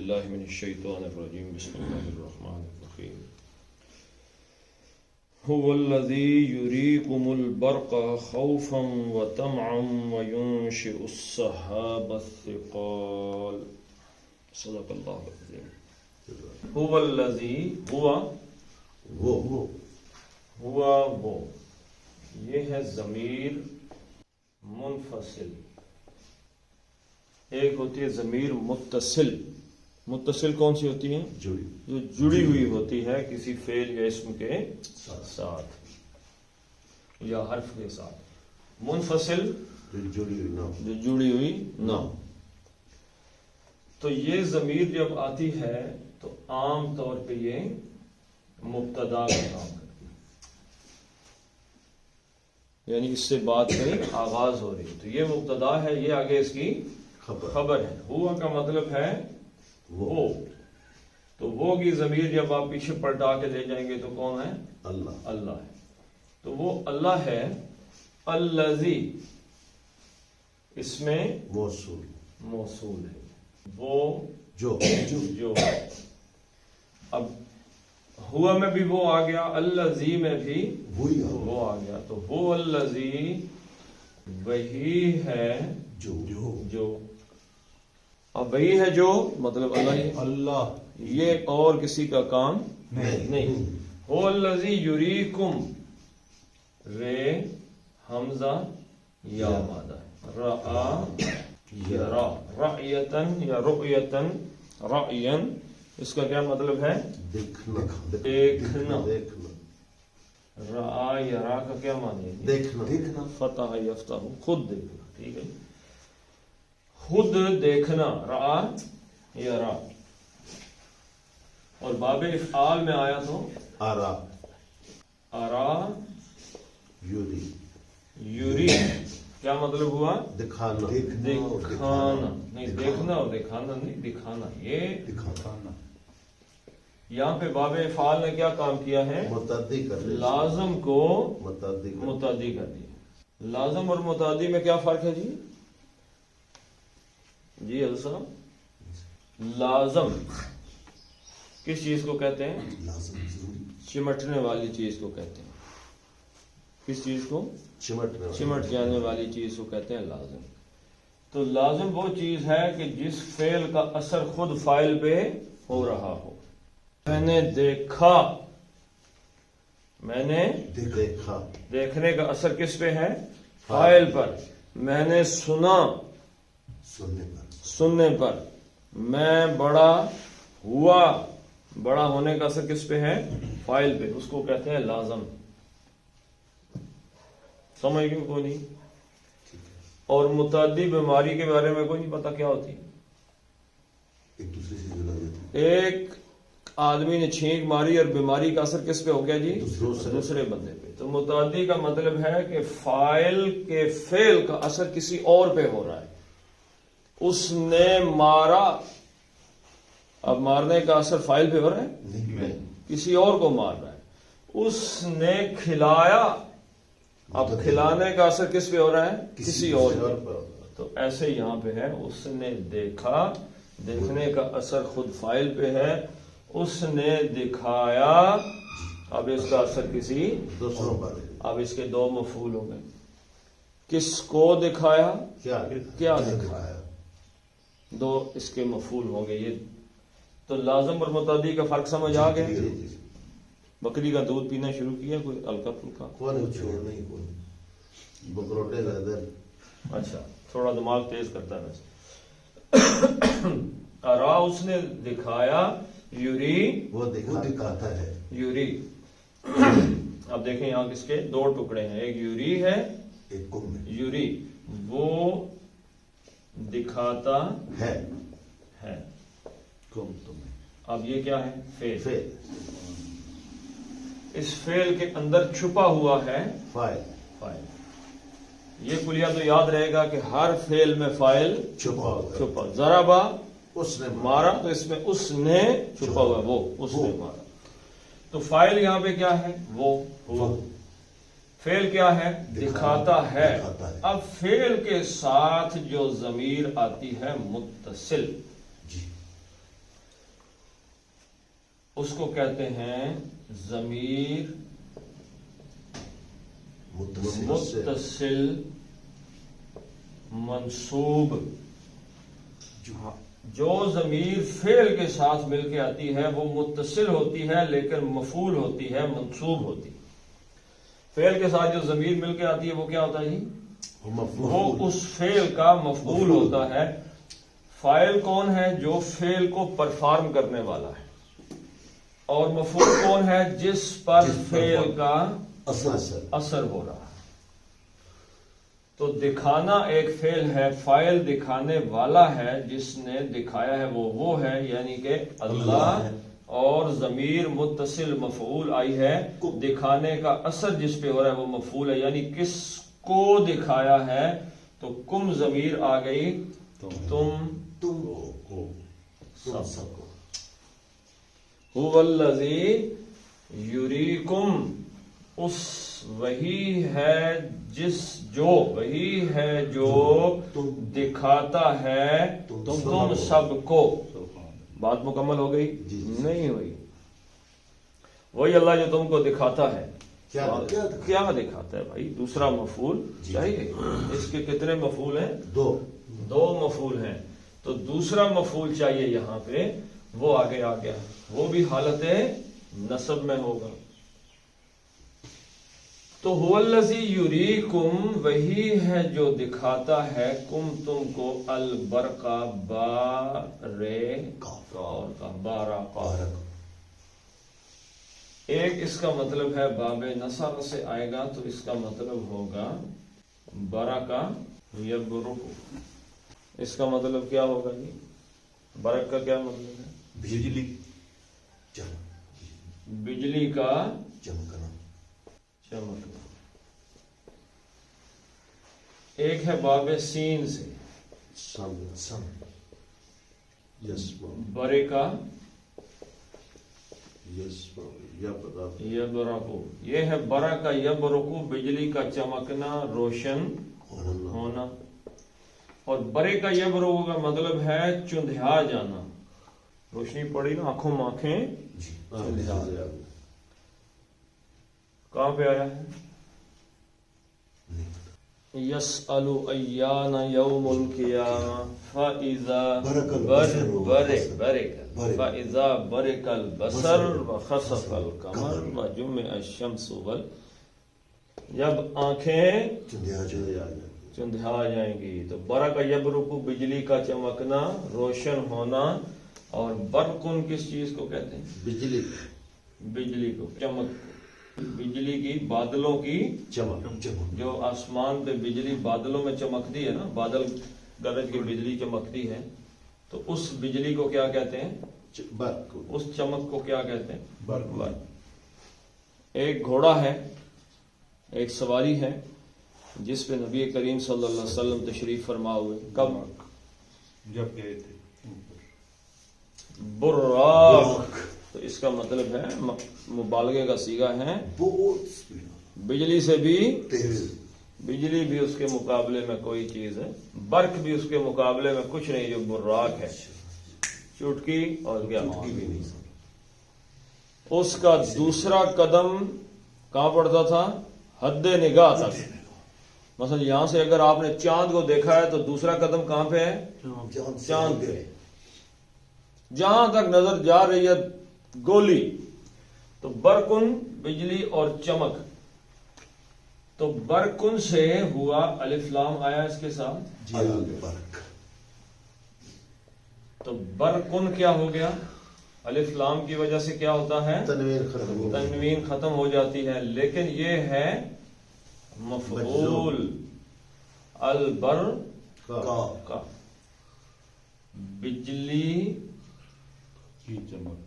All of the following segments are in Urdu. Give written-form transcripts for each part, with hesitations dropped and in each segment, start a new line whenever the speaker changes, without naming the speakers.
باللہ من الشیطان الرجیم بسم اللہ الرحمن الرحیم هو الذی یریکم البرق خوفا وطمعا وینشئ السحاب الثقال صدق اللہ العظیم. هو الذی وہ یہ ہے ضمیر منفصل. ایک ہوتی ہے ضمیر متصل. متصل کون سی ہوتی ہے؟ جو جڑی ہوئی ہوتی ہے کسی فعل یا اسم کے ساتھ یا حرف کے ساتھ. منفصل جو جڑی ہوئی نہ. تو یہ ضمیر جب آتی ہے تو عام طور پہ یہ مبتدا کا کام کرتی ہے، یعنی اس سے بات میں آغاز ہو رہی ہے تو یہ مبتدا ہے، یہ آگے اس کی خبر ہے. ہوا کا مطلب ہے وہ. تو وہ کی ضمیر جب آپ پیچھے پلٹا کے لے جائیں گے تو کون ہے؟ اللہ ہے. تو وہ اللہ ہے. الذی اس میں موصول ہے. وہ جو اب ہوا میں بھی وہ آ گیا، الذی میں بھی وہ آ گیا. تو وہ الذی وہی ہے جو. اب وہی ہے جو مطلب اللہ یہ اور کسی کا کام نہیں. هو الذی یریکم رے حمزہ یا مادہ رآ یرا رأیتن یا رؤیتن رأین اس کا کیا مطلب ہے؟ دیکھنا. رآ یرا کا کیا معنی ہے؟ دیکھنا. فتح یفتح خود دیکھنا. ٹھیک ہے، خود دیکھنا. رآ یرا. اور باب افعال میں آیا تو ارا یوری کیا مطلب ہوا؟ دکھانا. نہیں دیکھنا اور دکھانا نہیں، دکھانا. یہ دکھانا یہاں پہ باب افعال نے کیا کام کیا ہے؟ لازم کو متعدی کر دیا. لازم اور متعدی میں کیا فرق ہے جی حضرت صاحب؟ لازم کس چیز کو کہتے ہیں؟ چمٹنے والی چیز کو کہتے ہیں. کس چیز کو؟ چمٹ جانے والی چیز کو کہتے ہیں لازم. تو لازم وہ چیز ہے کہ جس فعل کا اثر خود فاعل پہ ہو رہا ہو. میں نے دیکھا. دیکھنے کا اثر کس پہ ہے؟ فاعل پر. میں نے سنا سننے پر. میں بڑا ہوا. بڑا ہونے کا اثر کس پہ ہے؟ فاعل پہ. اس کو کہتے ہیں لازم. سمجھ گئے کوئی نہیں؟ اور متعدی بیماری کے بارے میں کوئی نہیں پتا کیا ہوتی؟ ایک دوسرے سے ایک آدمی نے چھینک ماری اور بیماری کا اثر کس پہ ہو گیا جی؟ دوسرے بندے پہ. تو متعدی کا مطلب ہے کہ فاعل کے فعل کا اثر کسی اور پہ ہو رہا ہے. اس نے مارا. اب مارنے کا اثر فاعل پہ ہو رہا ہے؟ کسی اور کو مار رہا ہے. اس نے کھلایا. اب کھلانے کا اثر کس پہ ہو رہا ہے؟ کسی اور پہ. تو ایسے یہاں پہ ہے اس نے دیکھا. دیکھنے کا اثر خود فاعل پہ ہے. اس نے دکھایا. اب اس کا اثر کسی دوسروں پر. اب اس کے دو مفعول ہو گئے. کس کو دکھایا؟ کیا دکھایا؟ دو اس کے مفعول ہوں گے. یہ تو لازم اور متعدی کا فرق سمجھ آ گیا. بکری کا دودھ پینا شروع کیا کوئی ہلکا پھلکا؟ اچھا تھوڑا دماغ تیز کرتا ہے ویسے. ارا اس نے دکھایا. یوری وہ دکھاتا ہے. یوری. اب دیکھیں یہاں کس کے دو ٹکڑے ہیں. ایک یوری ہے ایک کم ہے. یوری وہ دکھاتا ہے. کم تمہیں. اب یہ کیا ہے؟ فعل. اس فعل کے اندر چھپا ہوا ہے فاعل. یہ کلیہ تو یاد رہے گا کہ ہر فعل میں فاعل چھپا. ضربا اس نے مارا تو اس میں اس نے چھپا ہوا وہ اس نے مارا. تو فاعل یہاں پہ کیا ہے؟ وہ. فعل کیا ہے؟ دکھاتا ہے. اب فعل کے ساتھ جو ضمیر آتی ہے متصل اس کو کہتے ہیں ضمیر متصل منصوب. جو ضمیر فعل کے ساتھ مل کے آتی ہے وہ متصل ہوتی ہے لیکن مفعول ہوتی ہے، منصوب ہوتی ہے. فعل کے ساتھ جو ضمیر مل کے آتی ہے وہ کیا ہوتا ہے جی؟ وہ اس فعل کا مفعول ہوتا ہے. فاعل کون ہے؟ جو فعل کو پرفارم کرنے والا ہے. اور مفعول کون ہے؟ جس پر فعل کا اثر ہو رہا ہے. تو دکھانا ایک فعل ہے، فاعل دکھانے والا ہے، جس نے دکھایا ہے وہ ہے، یعنی کہ اللہ. اور ضمیر متصل مفعول آئی ہے، دکھانے کا اثر جس پہ ہو رہا ہے وہ مفعول ہے، یعنی کس کو دکھایا ہے. تو کم ضمیر آ گئی، تم سب کو. هو الذی یریکم، اس وہی ہے جو دکھاتا ہے تم سب کو. بات مکمل ہو گئی؟ نہیں ہوئی. وہی اللہ جو تم کو دکھاتا ہے. کیا دکھاتا ہے بھائی؟ دوسرا مفعول چاہیے. اس کے کتنے مفعول ہیں؟ دو مفعول ہیں. تو دوسرا مفعول چاہیے یہاں پہ، وہ آگے آ گیا، وہ بھی حالت نصب میں ہوگا. تو هو الذی یریکم، وہی ہے جو دکھاتا ہے کم تم کو، البرق بارق. ایک اس کا مطلب ہے باب نصر سے آئے گا تو اس کا مطلب ہوگا برق یبرق. اس کا مطلب کیا ہوگا جی؟ برق کا کیا مطلب ہے؟ بجلی کا چمکنا. ایک ہے باب سین سے برے کا یبرقو. یہ ہے برا کا یبرقو، بجلی کا چمکنا، روشن ہونا. اور برے کا یبرقو کا مطلب ہے چندھیا جانا. روشنی پڑی نا، آنکھوں میں آنکھیں چندھیا. کہاں پہ آیا ہے؟ یسأل ایان یوم القیامہ فاذا برق البصر وخسف القمر وجمع الشمس جب آنکھیں چندھیا جائیں گی. تو برق یبرق، بجلی کا چمکنا، روشن ہونا. اور برقن کس چیز کو کہتے ہیں؟ بجلی کو، چمک. بجلی کی، بادلوں کی چمک. جو آسمان پہ بجلی بادلوں میں چمکتی ہے نا، بادل گرج کی بجلی چمکتی ہے، تو اس بجلی کو کیا کہتے ہیں؟ اس چمک کو کیا کہتے ہیں؟ برق. ایک گھوڑا ہے، ایک سواری ہے جس پہ نبی کریم صلی اللہ علیہ وسلم تشریف فرما ہوئے. کب؟ جب گئے تھے. براق. تو اس کا مطلب ہے مبالغے کا صیغہ ہے، بجلی سے بھی تیز. بجلی بھی اس کے مقابلے میں کوئی چیز ہے، برق بھی اس کے مقابلے میں کچھ نہیں جو براق ہے. چٹکی اور کیا بھی نہیں. اس کا دوسرا قدم کہاں پڑتا تھا؟ حد نگاہ تک. مثلا یہاں سے اگر آپ نے چاند کو دیکھا ہے تو دوسرا قدم کہاں پہ ہے؟ چاند پہ. جہاں تک نظر جا رہی ہے گولی. تو برقن بجلی اور چمک. تو برقن سے ہوا، الف لام آیا اس کے ساتھ. تو برقن کیا ہو گیا؟ الف لام کی وجہ سے کیا ہوتا ہے؟ تنوین ختم ہو جاتی ہے. لیکن یہ ہے مفعول البر کا، بجلی کی چمک،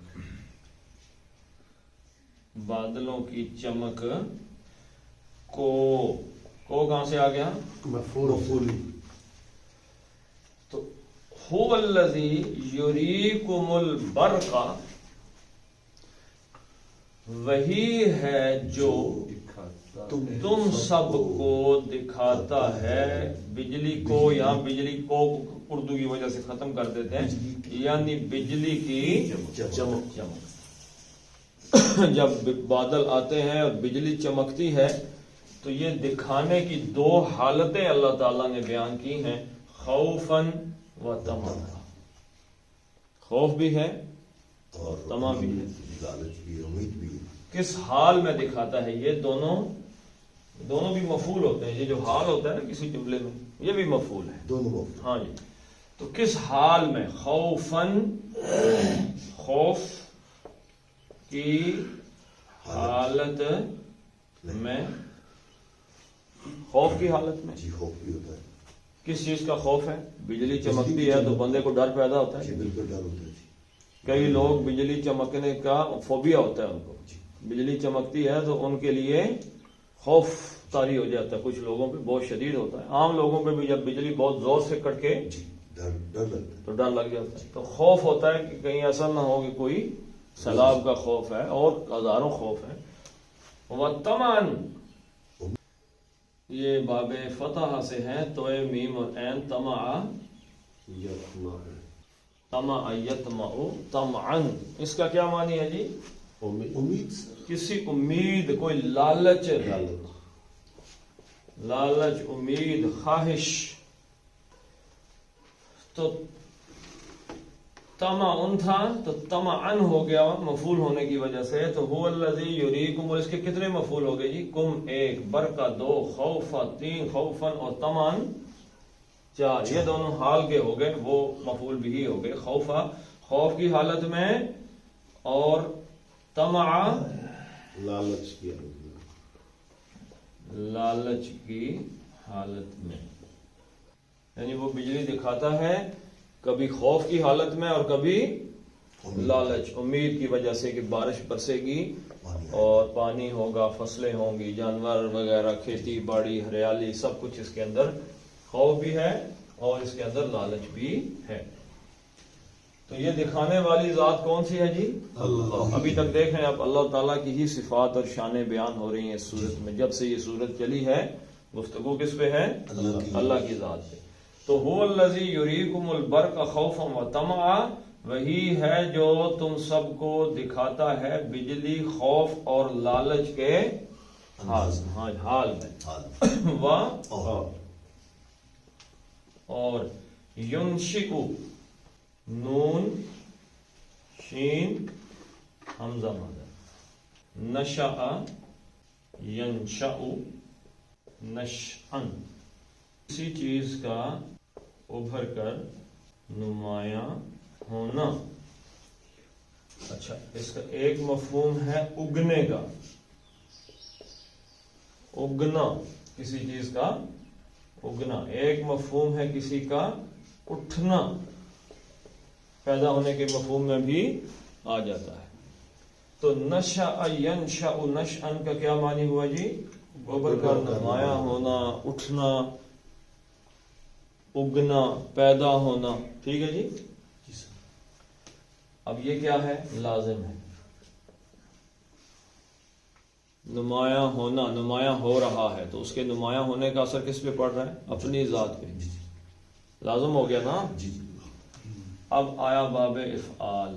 بادلوں کی چمک. کو کہاں سے آ گیا؟ مفعول. تو هو الذی یریکم البرق، وہی ہے جو تم سب کو دکھاتا ہے. بجلی کو، یہاں بجلی کو اردو کی وجہ سے ختم کر دیتے ہیں، یعنی بجلی کی چمک. جب بادل آتے ہیں اور بجلی چمکتی ہے تو یہ دکھانے کی دو حالتیں اللہ تعالیٰ نے بیان کی ہیں، خوفاً و طمعاً، خوف بھی ہے اور طمع بھی ہے،
لالچ بھی، امید بھی۔
کس حال میں دکھاتا ہے؟ یہ دونوں بھی مفعول ہوتے ہیں، یہ جو حال ہوتا ہے نا کسی جملے میں، یہ بھی مفعول ہے
دونوں۔
ہاں جی، تو کس حال میں؟ خوفاً، خوف کی حالت میں، خوف کی حالت میں۔
جی، خوف بھی ہوتا ہے۔
کس چیز کا خوف ہے؟ بجلی چمکتی ہے تو بندے کو ڈر پیدا ہوتا
جی
ہے۔
بالکل ڈر ہوتا ہے جی۔
کئی لوگ بجلی چمکنے کا فوبیا ہوتا ہے ان کو، بجلی چمکتی ہے تو ان کے لیے خوف طاری ہو جاتا ہے، کچھ لوگوں پہ بہت شدید ہوتا ہے، عام لوگوں پہ بھی جب بجلی بہت زور سے کٹ کے
جی ڈر لگتا ہے
تو ڈر لگ جاتا ہے۔ تو خوف ہوتا ہے کہ کہیں ایسا نہ ہو کہ کوئی سیلاب کا خوف ہے، اور ہزاروں خوف ہے۔ وطمعاً، یہ باب فتح سے ہیں، توئے میم اور عین، طمع، طمع یطمع طمعاً، اس کا کیا معنی ہے جی؟
امید سے،
کسی امید، کوئی لالچ، امید، خواہش۔ تو طمعن تھا تو طمعن ہو گیا مفعول ہونے کی وجہ سے، تو هو الذی یریکم، اور اس کے کتنے مفعول ہو گئے جی؟ کم ایک، برکا دو، خوفا تین، خوفن اور طمعن چار، یہ دونوں حال کے ہو گئے، وہ مفعول بھی ہو گئے، خوفا خوف کی حالت میں، اور طمع
لالچ کیا،
لالچ کی حالت میں۔ یعنی وہ بجلی دکھاتا ہے کبھی خوف کی حالت میں اور کبھی لالچ، امید کی وجہ سے کہ بارش برسے گی اور پانی ہوگا، فصلیں ہوں گی، جانور وغیرہ، کھیتی باڑی، ہریالی، سب کچھ اس کے اندر خوف بھی ہے اور اس کے اندر لالچ بھی ہے۔ تو یہ دکھانے والی ذات کون سی ہے جی؟
اللہ۔
ابھی تک دیکھیں آپ، اللہ تعالیٰ کی ہی صفات اور شانیں بیان ہو رہی ہیں اس صورت میں۔ جب سے یہ صورت چلی ہے گفتگو کس پہ ہے؟ اللہ کی ذات پہ۔ تو هو الذی یریکم البرق خوفا وطمعا، وہی ہے جو تم سب کو دکھاتا ہے بجلی خوف اور لالچ کے حال میں۔ اور ینشئ، نون شین حمزہ مادہ، نشأ ینشأ نشأن، کسی چیز کا ابھر کر نمایاں ہونا۔ اچھا، اس کا ایک مفہوم ہے اگنے کا، اگنا، کسی چیز کا اگنا۔ ایک مفہوم ہے کسی کا اٹھنا، پیدا ہونے کے مفہوم میں بھی آ جاتا ہے۔ تو نشأ ینشأ نشأن کا کیا معنی ہوا جی؟ ابھر کر نمایاں ہونا، اٹھنا، اگنا، پیدا ہونا، ٹھیک ہے جی۔ اب یہ کیا ہے؟ لازم ہے۔ نمایاں ہونا، نمایاں ہو رہا ہے، تو اس کے نمایاں ہونے کا اثر کس پہ پڑ رہا ہے؟ اپنی ذات پہ، لازم ہو گیا نا۔ اب آیا باب افعال۔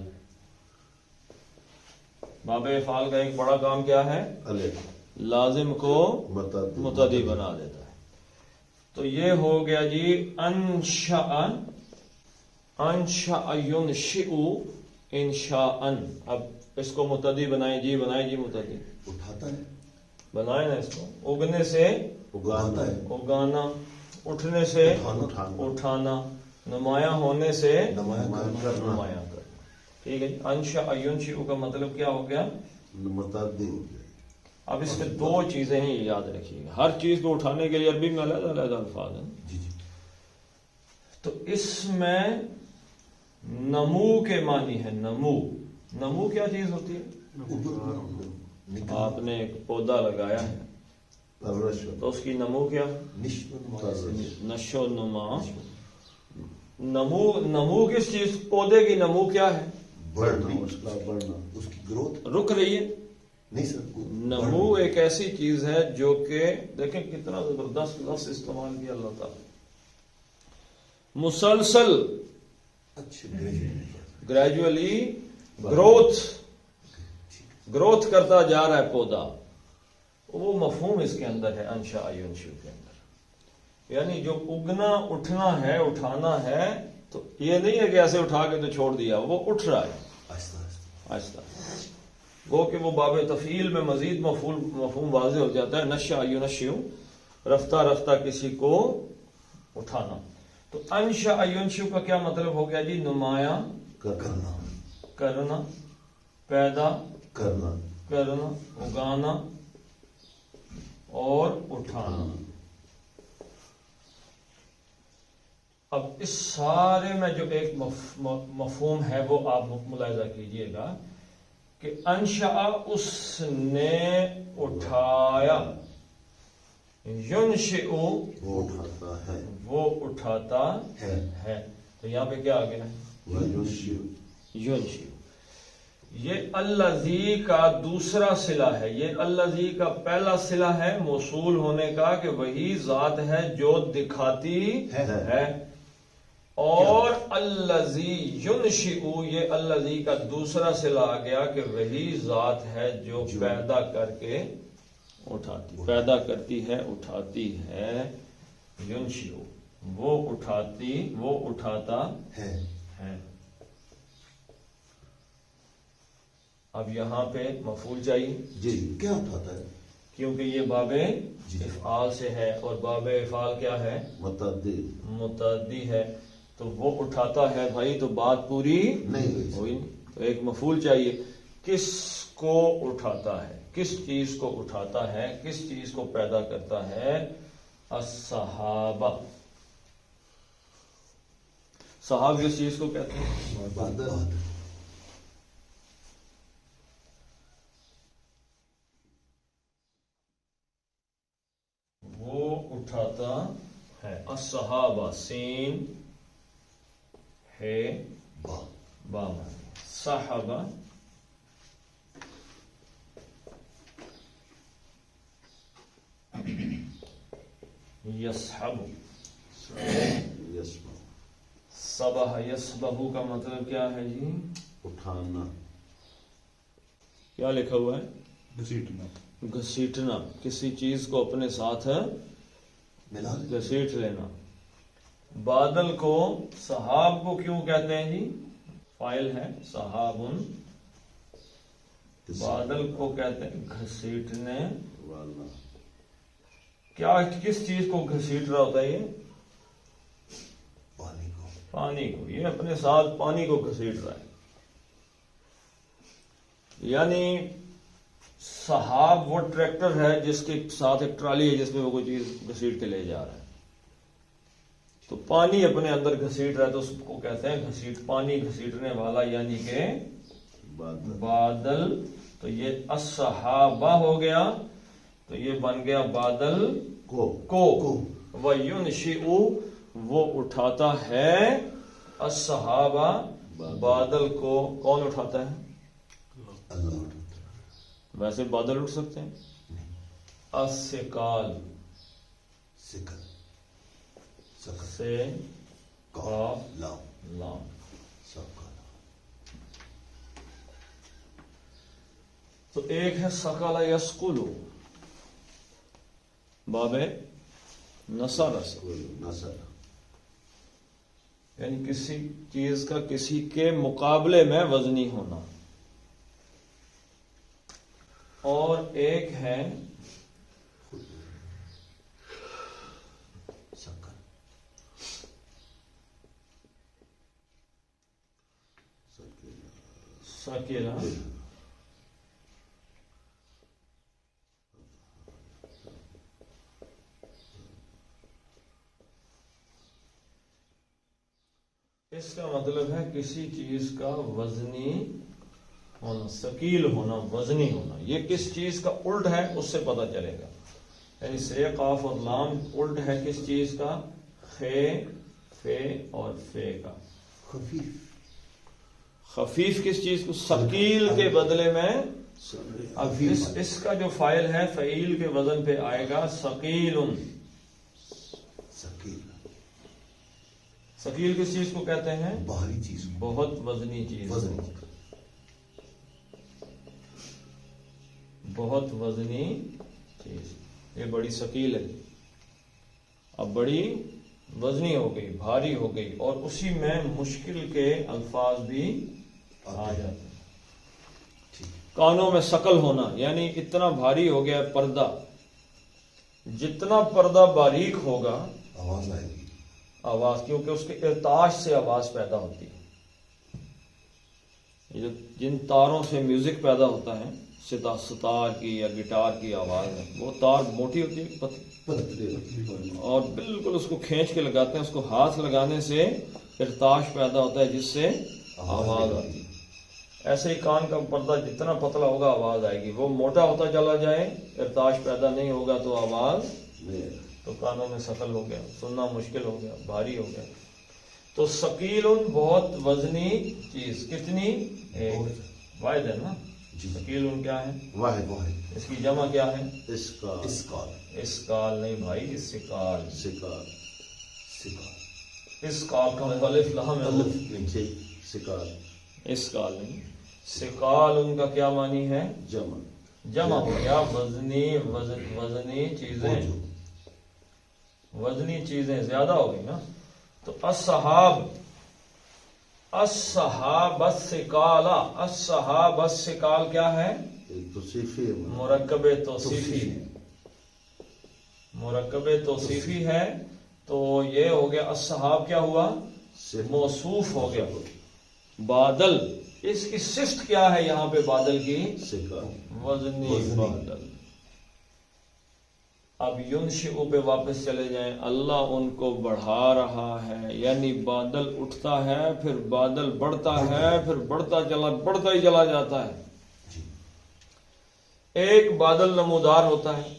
باب افعال کا ایک بڑا کام کیا ہے؟ لازم کو متعدی بنا دیتا ہے۔ تو یہ ہو گیا جی انشأ، انشأ ینشئ انشاء۔ اب اس کو متعدی بنائیں جی، بنائیں جی متعدی،
اٹھاتا ہے،
بنائیں نا اس کو۔ اگنے سے
اگاتا ہے،
اگانا، اٹھنے سے اٹھانا، نمایاں ہونے سے
نمایاں
کرنا، ٹھیک ہے جی۔ انشأ ینشئ کا مطلب کیا ہو گیا؟
متعدی ہو گیا۔
اب اس میں دو چیزیں ہی یاد رکھیے گا، ہر چیز کو اٹھانے کے لیے عربی میں علیحدہ علیحدہ الفاظ ہیں۔
جی جی۔
تو اس میں نمو کے معنی ہے، نمو۔ نمو کیا چیز ہوتی ہے؟ آپ نے ایک پودا لگایا ہے تو اس کی نمو کیا؟ نشو و نما۔ نمو کس چیز؟ پودے کی نمو کیا ہے؟
بڑھنا، اس کی گروتھ
رک رہی ہے۔
نہیں سر،
نمو ایک ایسی چیز ہے جو کہ دیکھیں کتنا زبردست لفظ استعمال کیا اللہ تعالی، مسلسل،
اچھا،
گریجولی گروتھ، گروتھ کرتا جا رہا ہے پودا، وہ مفہوم اس کے اندر ہے انشاء ینشئ کے اندر، یعنی جو اگنا اٹھنا ہے اٹھانا ہے، تو یہ نہیں ہے کہ ایسے اٹھا کے تو چھوڑ دیا، وہ اٹھ رہا ہے
آہستہ آہستہ
آہستہ، وہ کہ وہ باب تفعیل میں مزید مفہوم واضح ہو جاتا ہے، نشأ ینشئ، رفتہ رفتہ کسی کو اٹھانا۔ تو انشأ ینشئ کا کیا مطلب ہو گیا جی؟ نمایاں
کرنا
کرنا، پیدا
کرنا
کرنا، اگانا اور اٹھانا۔ اب اس سارے میں جو ایک مفہوم ہے وہ آپ ملاحظہ کیجئے گا کہ انشأ اس نے اٹھایا، ینشئ
وہ اٹھاتا ہے
وہ اٹھاتا ہے، تو یہاں پہ کیا آ گیا ہے؟
وینشئ
ینشئ۔ یہ الذی کا دوسرا صلہ ہے، یہ الذی کا پہلا صلہ ہے موصول ہونے کا کہ وہی ذات ہے جو دکھاتی ہے، اور الذی ینشئ، یہ الذی کا دوسرا صلہ آ گیا کہ وہی ذات ہے جو پیدا کر کے اٹھاتی، پیدا کرتی ہے، اٹھاتی ہے، ینشئ، وہ اٹھاتی، وہ اٹھاتا
ہے۔
ہے۔ اب یہاں پہ مفعول چاہیے،
جی کیا اٹھاتا ہے؟
کیونکہ یہ باب افعال سے ہے، اور باب افعال کیا ہے؟
متعدی
متعدی ہے، تو وہ اٹھاتا ہے بھائی، تو بات پوری
نہیں
ہوئی نہیں، تو ایک مفعول چاہیے۔ کس کو اٹھاتا ہے؟ کس چیز کو اٹھاتا ہے؟ کس چیز کو پیدا کرتا ہے؟ الصحابہ، صحاب کس چیز کو کہتے ہیں؟
بادل
وہ اٹھاتا ہے، الصحابہ، سین ہے
با
با، صحابہ یصحب،
یسمع
صبح یصبح کا مطلب کیا ہے جی؟
اٹھانا،
کیا لکھا ہوا ہے؟
گھسیٹنا،
گھسیٹنا، کسی چیز کو اپنے ساتھ
ملا لے۔
گھسیٹ لینا۔ بادل کو، سحاب کو کیوں کہتے ہیں جی؟ فاعل ہے صحابن، بادل کو کہتے ہیں گھسیٹنے
والا،
کیا، کس چیز کو گھسیٹ رہا ہوتا ہے یہ؟
پانی کو،
پانی کو، یہ اپنے ساتھ پانی کو گھسیٹ رہا ہے، یعنی صحاب وہ ٹریکٹر ہے جس کے ساتھ ایک ٹرالی ہے جس میں وہ کوئی چیز گھسیٹ کے لے جا رہا ہے، تو پانی اپنے اندر گھسیٹ رہا ہے تو اس کو کہتے ہیں گھسیٹ، پانی گھسیٹنے والا، یعنی کہ
بادل
بادل۔ تو یہ الصحابہ ہو گیا، تو یہ بن گیا بادل
کو
کو، وَيُنشِئُ، وہ اٹھاتا ہے، الصحابہ، بادل کو، کون اٹھاتا ہے؟
اللہ اٹھاتا ہے۔
ویسے بادل اٹھ سکتے ہیں؟ الثقال،
سکل سکل
سے
قاف لام
لام،
سکل،
تو ایک ہے ثقل یثقل، باب نصر سے،
نصر،
یعنی کسی چیز کا کسی کے مقابلے میں وزنی ہونا، اور ایک ہے
سکل،
ثقیلہ، اس کا مطلب ہے کسی چیز کا وزنی ہونا، ثقیل ہونا، وزنی ہونا۔ یہ کس چیز کا الٹ ہے اس سے پتہ چلے گا، یعنی سے، قاف اور لام الٹ ہے کس چیز کا؟ خے، فے اور فے کا۔
خفیف،
خفیف کس چیز کو؟ ثقیل کے بدلے میں، اب اس کا جو فاعل ہے فعیل کے وزن پہ آئے گا ثقیل۔
ثقیل،
ثقیل کس چیز کو کہتے ہیں؟
باہری چیز کو،
بہت وزنی چیز،
وزنی چیز۔
بہت وزنی چیز، یہ بڑی ثقیل ہے، اب بڑی وزنی ہو گئی، بھاری ہو گئی، اور اسی میں مشکل کے الفاظ بھی آ جاتے ہیں۔ کانوں میں ثقل ہونا، یعنی اتنا بھاری ہو گیا پردہ، جتنا پردہ باریک ہوگا
آواز آئے گی،
آواز، کیونکہ اس کے ارتعاش سے آواز پیدا ہوتی ہے۔ یہ جن تاروں سے میوزک پیدا ہوتا ہے، ستار کی یا گٹار کی آواز ہے، وہ تار موٹی ہوتی ہے پتلی، اور بالکل اس کو کھینچ کے لگاتے ہیں، اس کو ہاتھ لگانے سے ارتعاش پیدا ہوتا ہے جس سے آواز آتی ہے۔ ایسے ہی کان کا پردہ جتنا پتلا ہوگا آواز آئے گی، وہ موٹا ہوتا چلا جائے، ارتعاش پیدا نہیں ہوگا تو آواز، تو کانوں میں ثقل ہو گیا، سننا مشکل ہو گیا، بھاری ہو گیا۔ تو ثقیل بہت وزنی چیز، کتنی؟ ایک، واحد ہے نا؟ ثقیل کیا ہے؟
واحد واحد۔
اس کی جمع کیا ہے؟
اسکال،
اسکال نہیں بھائی، اسکال،
سکال، سکال،
اسکال کا الف لام ہے،
الف نیچے، سکال،
اسکال نہیں، سکال ان کا کیا معنی ہے؟
جمع،
جمع ہو گیا، وزنی چیزیں، وزنی چیزیں زیادہ ہو گئی نا۔ تو الصحاب، الصحاب الثقال، الصحاب الثقال کیا ہے؟
توصیفی،
مرکب توصیفی ہے، مرکب توصیفی ہے، تو یہ ہو گیا الصحاب، کیا ہوا؟ موصوف ہو گیا۔ بادل، اس کی صفت کیا ہے یہاں پہ بادل کی؟ وزنی بادل۔ اب ینشئ پہ واپس چلے جائیں، اللہ ان کو بڑھا رہا ہے، یعنی بادل اٹھتا ہے، پھر بادل بڑھتا ہے، پھر بڑھتا ہی چلا جاتا ہے۔ ایک بادل نمودار ہوتا ہے،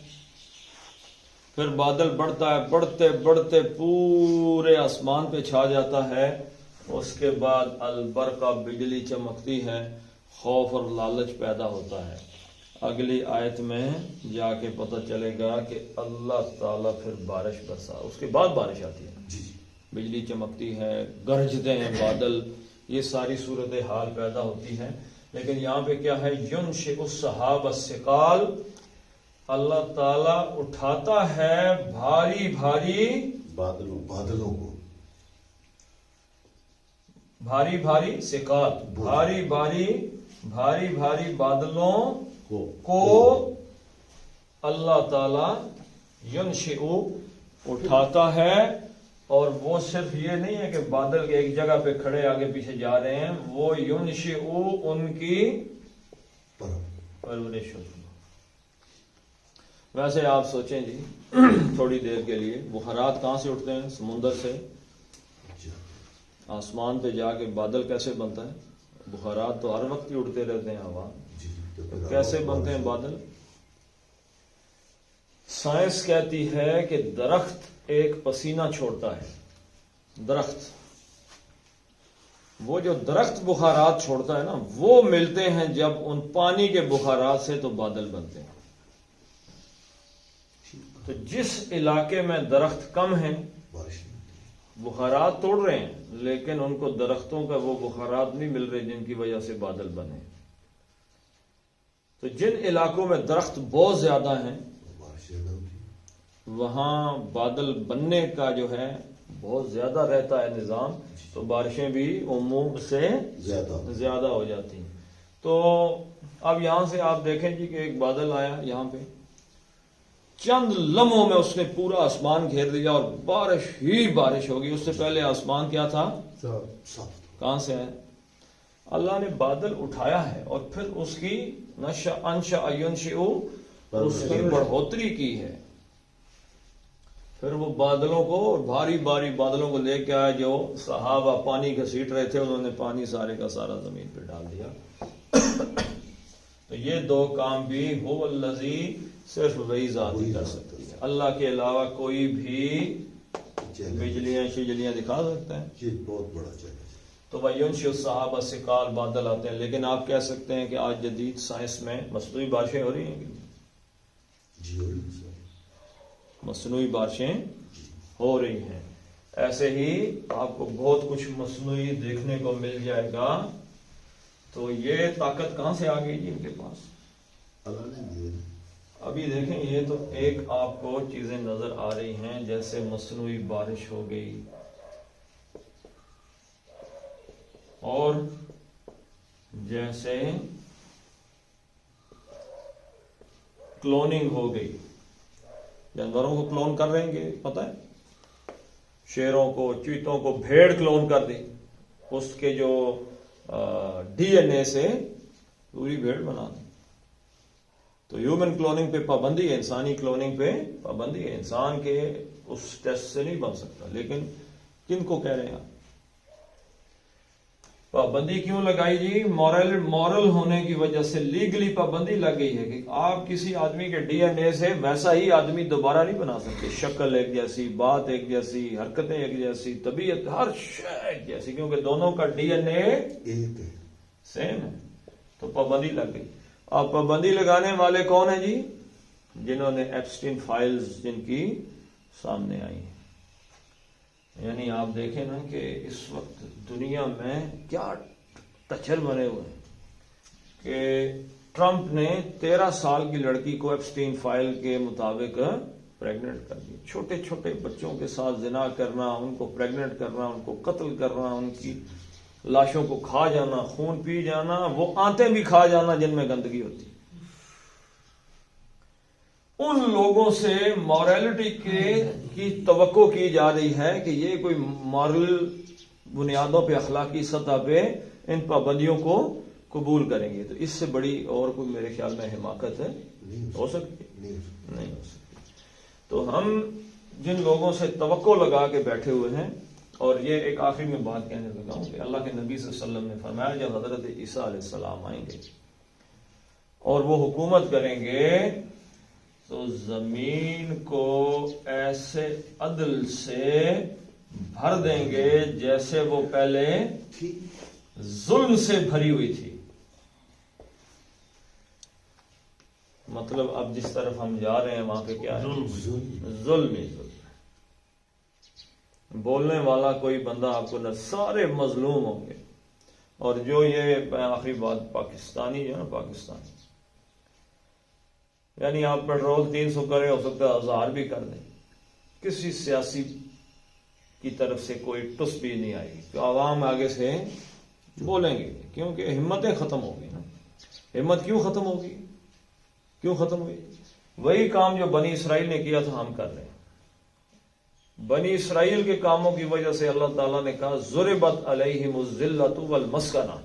پھر بادل بڑھتا ہے، بڑھتے بڑھتے پورے آسمان پہ چھا جاتا ہے، اس کے بعد البرقہ، بجلی چمکتی ہے، خوف اور لالچ پیدا ہوتا ہے۔ اگلی آیت میں جا کے پتہ چلے گا کہ اللہ تعالیٰ پھر بارش برسا، اس کے بعد بارش آتی ہے، بجلی چمکتی ہے، گرجتے ہیں بادل، یہ ساری صورتحال پیدا ہوتی ہے۔ لیکن یہاں پہ کیا ہے؟ ینشئ السحاب الثقال، اللہ تعالیٰ اٹھاتا ہے بھاری بھاری
بادلوں کو،
بھاری بھاری ثقال، بھاری بھاری بادلوں کو اللہ تعالیٰ ینشئ اٹھاتا ہے، اور وہ صرف یہ نہیں ہے کہ بادل کے ایک جگہ پہ کھڑے آگے پیچھے جا رہے ہیں، وہ ینشئ ان کی پرورش ہوتی ہے۔ ویسے آپ سوچیں جی تھوڑی دیر کے لیے، بخارات کہاں سے اٹھتے ہیں؟ سمندر سے۔ آسمان پہ جا کے بادل کیسے بنتا ہے؟ بخارات تو ہر وقت ہی اڑتے رہتے ہیں ہوا، کیسے بنتے ہیں بادل؟ سائنس کہتی ہے کہ درخت ایک پسینہ چھوڑتا ہے، درخت، وہ جو درخت بخارات چھوڑتا ہے نا، وہ ملتے ہیں جب ان پانی کے بخارات سے، تو بادل بنتے ہیں۔ تو جس علاقے میں درخت کم ہیں، بخارات توڑ رہے ہیں، لیکن ان کو درختوں کا وہ بخارات نہیں مل رہے جن کی وجہ سے بادل بنے۔ تو جن علاقوں میں درخت بہت زیادہ ہیں، وہاں بادل بننے کا جو ہے بہت زیادہ رہتا ہے نظام، تو بارشیں بھی عموم سے زیادہ ہو جاتی ہیں۔ تو اب یہاں سے آپ دیکھیں جی کہ ایک بادل آیا یہاں پہ، چند لمحوں میں اس نے پورا آسمان گھیر لیا، اور بارش ہی بارش ہوگی۔ اس سے پہلے آسمان کیا تھا؟ کہاں سے ہے؟ اللہ نے بادل اٹھایا ہے، اور پھر اس کی انشأ ینشئ، اس کی بڑھوتری کی ہے۔ پھر وہ بادلوں کو، بھاری بھاری بادلوں کو لے کے آئے، جو صحابہ پانی گھسیٹ رہے تھے، انہوں نے پانی سارے کا سارا زمین پہ ڈال دیا۔ تو یہ دو کام بھی هو الذی، صرف وہی ذات ہی کر سکتی ہے، اللہ کے علاوہ کوئی بھی بجلیاں شجلیاں دکھا سکتا ہے؟
یہ بہت بڑا چیلنج۔
تو وَيُنشِئُ السَّحَابَ الثِّقَالَ، بادل آتے ہیں، لیکن آپ کہہ سکتے ہیں کہ آج جدید سائنس میں مصنوعی بارشیں ہو رہی ہیں،
جی ہو رہی ہے،
مصنوعی بارشیں ہو رہی ہیں۔ ایسے ہی آپ کو بہت کچھ مصنوعی دیکھنے کو مل جائے گا۔ تو یہ طاقت کہاں سے آ گئی جی ان کے پاس؟
اللہ نے دیے نا۔
ابھی دیکھیں یہ تو ایک آپ کو چیزیں نظر آ رہی ہیں، جیسے مصنوعی بارش ہو گئی اور جیسے کلوننگ ہو گئی، جانوروں کو کلون کر رہے ہیں، پتہ ہے شیروں کو، چیتوں کو، بھیڑ کلون کر دی، اس کے جو ڈی این اے سے پوری بھیڑ بنا دی۔ تو ہیومن کلوننگ پہ پابندی ہے، انسانی کلوننگ پہ پابندی ہے، انسان کے اس ٹیسٹ سے نہیں بن سکتا۔ لیکن کن کو کہہ رہے ہیں آپ پابندی کیوں لگائی جی؟ مورل ہونے کی وجہ سے لیگلی پابندی لگ گئی ہے کہ آپ کسی آدمی کے ڈی این اے سے ویسا ہی آدمی دوبارہ نہیں بنا سکتے، شکل ایک جیسی، بات ایک جیسی، حرکتیں ایک جیسی، طبیعت ہر شے ایک جیسی، کیونکہ دونوں کا ڈی این اے
ایک ہے۔
سیم ہے۔ تو پابندی لگ گئی۔ اب پابندی لگانے والے کون ہیں جی؟ جنہوں نے ایپسٹین فائلز جن کی سامنے آئی ہیں۔ یعنی آپ دیکھیں نا کہ اس وقت دنیا میں کیا ٹچر بنے ہوئے ہیں کہ ٹرمپ نے 13 سال کی لڑکی کو ایپسٹین فائل کے مطابق پریگننٹ کر دیا۔ چھوٹے چھوٹے بچوں کے ساتھ زنا کرنا، ان کو پریگننٹ کرنا، ان کو قتل کرنا، ان کی لاشوں کو کھا جانا، خون پی جانا، وہ آنتیں بھی کھا جانا جن میں گندگی ہوتی۔ ان لوگوں سے مورالٹی کی توقع کی جا رہی ہے کہ یہ کوئی مورل بنیادوں پہ، اخلاقی سطح پہ ان پابندیوں کو قبول کریں گے۔ تو اس سے بڑی اور کوئی میرے خیال میں حماقت ہے ہو سکتی؟ نہیں ہو سکتی۔ تو ہم جن لوگوں سے توقع لگا کے بیٹھے ہوئے ہیں، اور یہ ایک آخری میں بات کہنے لگا ہوں کہ اللہ کے نبی صلی اللہ علیہ وسلم نے فرمایا جب حضرت عیسیٰ علیہ السلام آئیں گے اور وہ حکومت کریں گے تو زمین کو ایسے عدل سے بھر دیں گے جیسے وہ پہلے ظلم سے بھری ہوئی تھی۔ مطلب اب جس طرف ہم جا رہے ہیں وہاں پہ کیا ہے؟ ظلم ہی ظلم۔ بولنے والا کوئی بندہ آپ کو نہ، سارے مظلوم ہوں گے۔ اور جو یہ آخری بات پاکستانی جو ہے نا، پاکستانی یعنی آپ پیٹرول 300 کرے، ہو سکتا ہے 1000 بھی کر دیں، کسی سیاسی کی طرف سے کوئی ٹس بھی نہیں آئے گی، تو عوام آگے سے بولیں گے، کیونکہ ہمتیں ختم ہو گئی نا۔ ہمت کیوں ختم ہوگی؟ کیوں ختم ہوئی؟ وہی کام جو بنی اسرائیل نے کیا تھا ہم کر رہے ہیں۔ بنی اسرائیل کے کاموں کی وجہ سے اللہ تعالیٰ نے کہا ضربت علیہم الذلۃ والمسکنہ،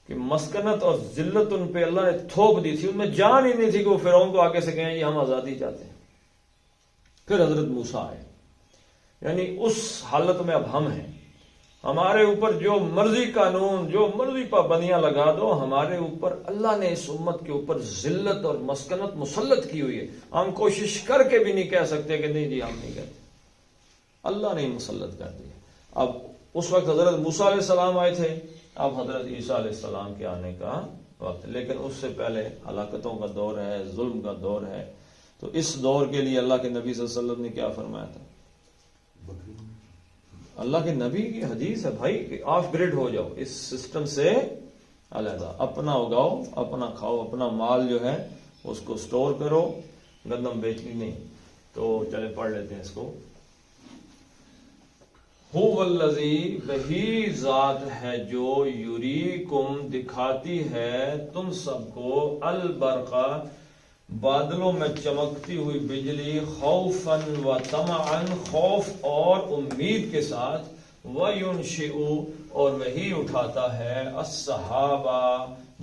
کہ مسکنت اور ذلت ان پہ اللہ نے تھوپ دی تھی، ان میں جان ہی نہیں تھی کہ وہ فرعون کو آگے سے کہیں یہ ہم آزادی چاہتے ہیں۔ پھر حضرت موسیٰ آئے، یعنی اس حالت میں اب ہم ہیں، ہمارے اوپر جو مرضی قانون، جو مرضی پابندیاں لگا دو، ہمارے اوپر اللہ نے اس امت کے اوپر ذلت اور مسکنت مسلط کی ہوئی ہے۔ ہم کوشش کر کے بھی نہیں کہہ سکتے کہ نہیں جی ہم نہیں کہتے، اللہ نے مسلط کر دیا۔ اب اس وقت حضرت موسیٰ علیہ السلام آئے تھے، اب حضرت عیسیٰ علیہ السلام کے آنے کا وقت، لیکن اس سے پہلے ہلاکتوں کا دور ہے، ظلم کا دور ہے۔ تو اس دور کے لیے اللہ کے نبی صلی اللہ علیہ وسلم نے کیا فرمایا تھا؟ اللہ کے نبی کی حدیث ہے بھائی کہ آف گریڈ ہو جاؤ، اس سسٹم سے علیحدہ، اپنا اگاؤ، اپنا کھاؤ، اپنا مال جو ہے اس کو سٹور کرو، گندم بیچنی نہیں۔ تو چلے پڑھ لیتے ہیں اس کو۔ هو الذی، وہی ذات ہے جو یریکم، دکھاتی ہے تم سب کو، البرقا، بادلوں میں چمکتی ہوئی بجلی، خوفا و طمعا، خوف اور امید کے ساتھ، وینشئ، اور وہی اٹھاتا ہے، السحابہ،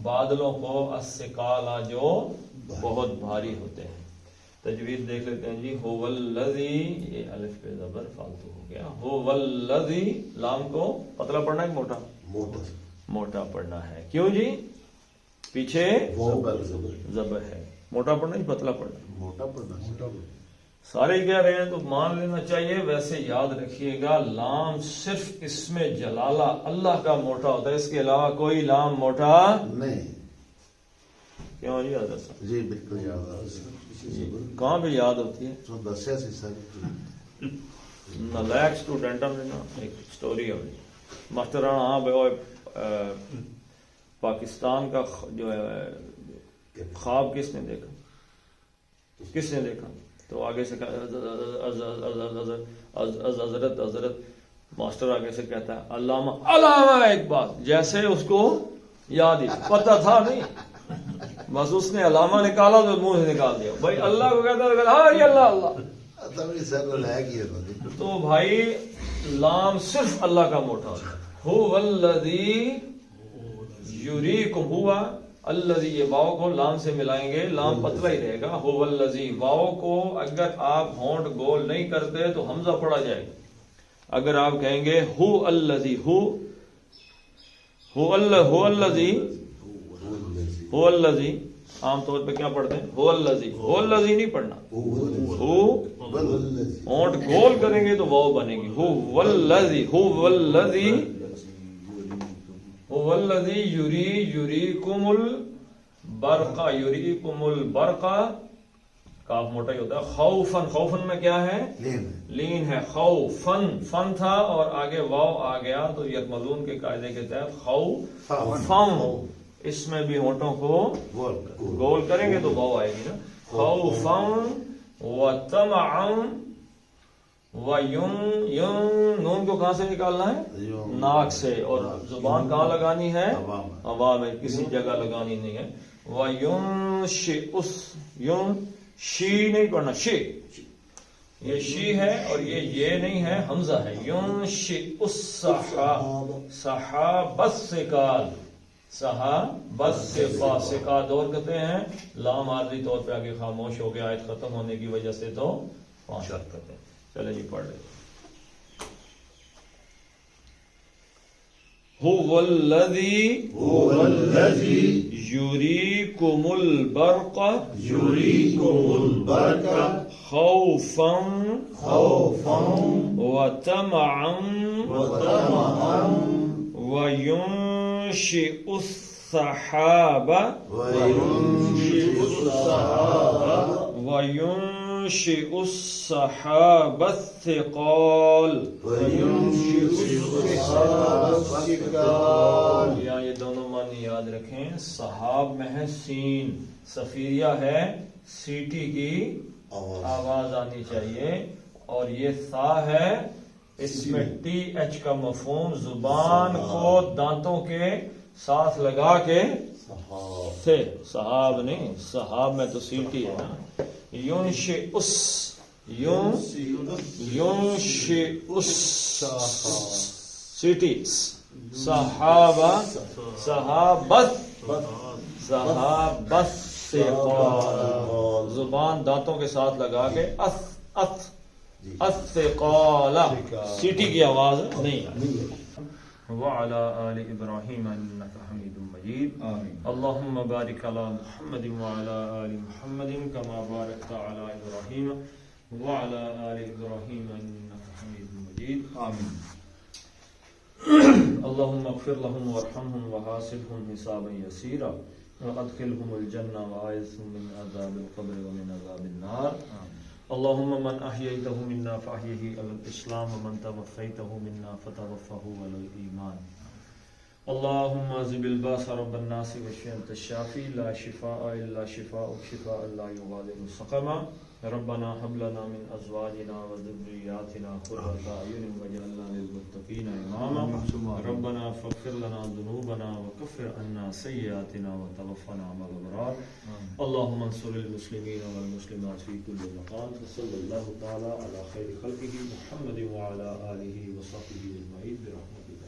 بادلوں کو، الثقالا، جو بہت بھاری ہوتے ہیں۔ تجوید دیکھ لیتے ہیں جی۔ هو الذی، یہ الف پہ زبر فالتو ہو گیا، هو الذی، لام کو پتلا پڑھنا ہے موٹا؟ موٹا پڑھنا ہے۔ کیوں جی؟ پیچھے زبر ہے، موٹا پڑھنا ہی پتلا پڑھنا؟ موٹا پڑھنا۔ سارے کہہ رہے ہیں تو مان لینا چاہیے۔ ویسے یاد رکھیے گا لام صرف اسم جلالہ اللہ کا موٹا ہوتا ہے، اس کے علاوہ کوئی لام موٹا نہیں۔ کیوں جی حضرت صاحب؟ جی بالکل یاد آ رہا ہے۔ کہاں بھی یاد ہوتی ہے؟ نالائق اسٹوڈنٹوں نے نا ایک سٹوری ہوئی محترم، ہاں پاکستان کا جو ہے خواب کس نے دیکھا؟ کس نے دیکھا؟ تو آگے سے حضرت ماسٹر آگے سے کہتا ہے علامہ اقبال، جیسے اس کو یاد ہی پتہ تھا نہیں، بس اس نے علامہ نکالا تو منہ سے نکال دیا. بھائی اللہ کو کہتا ہے ہاں یہ اللہ اللہ. تو بھائی لام صرف اللہ کا موٹا ہوتا ہے. هو الذی یریکم، ہوا الذی، یہ واو کو لام سے ملائیں گے لام پتلا ہی رہے گا. هو الذی، واو کو اگر آپ ہونٹ گول نہیں کرتے تو حمزہ پڑا جائے گا. اگر آپ کہیں گے ہو الذی، ہو الذی، عام طور پہ کیا پڑھتے ہیں؟ ہو الذی، ہو الذی نہیں پڑھنا، ہو ہونٹ گول کریں گے تو واو بنے گی. ہو الذی، ہو الذی، هو الذی یریکم البرق، یریکم البرق، کاف موٹا ہی ہوتا ہے. خوفن، خوفن میں کیا ہے؟ لین ہے. خوفن، فن تھا اور آگے واو آ گیا تو یکملون کے قاعدے کے تحت خوفن، اس میں بھی ہونٹوں کو گول کریں گے تو واو آئے گی نا. خوفن وطمعا نون کو کہاں سے نکالنا ہے؟ ناک سے. اور زبان کہاں لگانی ہے؟ ہوا میں، کسی جگہ لگانی نہیں ہے. شی نہیں پڑھنا، شی، یہ شی ہے اور یہ نہیں ہے، حمزہ ہے. صحابۃ الثقال، صحابۃ الثقال دور کرتے ہیں. لام عارضی طور پہ آگے خاموش ہو گیا آیت ختم ہونے کی وجہ سے، تو 5 حرف کرتے ہیں. چلے جی پڑھ لیں. هو الذی یریکم البرق خوفا وطمعا وینشئ السحاب الثقال. یا یہ دونوں معنی یاد رکھیں. صحاب میں ہے سین، صفیریہ ہے سیٹی کی آواز آنی چاہیے، اور یہ ثا ہے، اس میں ٹی ایچ کا مفہوم زبان کو دانتوں کے ساتھ لگا کے سے، صحاب نہیں، صحاب میں تو سیٹی ہے نا. سیٹی صحابہ، صحابت سے زبان دانتوں کے ساتھ لگا کے الثقال، سیٹی کی آواز نہیں ہے. وعلى آل إبراهيم إنك حميد مجيد. اللهم بارك على محمد وعلى آل محمد كما باركت على إبراهيم وعلى آل إبراهيم إنك حميد مجيد. آمين. اللهم اغفر لهم وارحمهم وحاسبهم حسابا يسيرا وادخلهم الجنة وأعذهم من عذاب القبر ومن عذاب النار. اللهم من أحييته منا فأحيه على الإسلام ومن توفيته منا فتوفه على الإيمان. اللهم اذهب الباس رب الناس واشف أنت الشافي لا شفاء إلا شفاءك شفاء لا يغادر سقما. ربنا هب لنا من أزواجنا وذرياتنا قرة أعين واجعلنا للمتقين إماما. ربنا فاغفر لنا ذنوبنا وكفر عنا سيئاتنا وتوفنا مع الأبرار. اللهم انصر المسلمين والمسلمات في كل مكان. صلى الله تعالى على خير خلقه محمد وعلى آله وصحبه أجمعين برحمتك.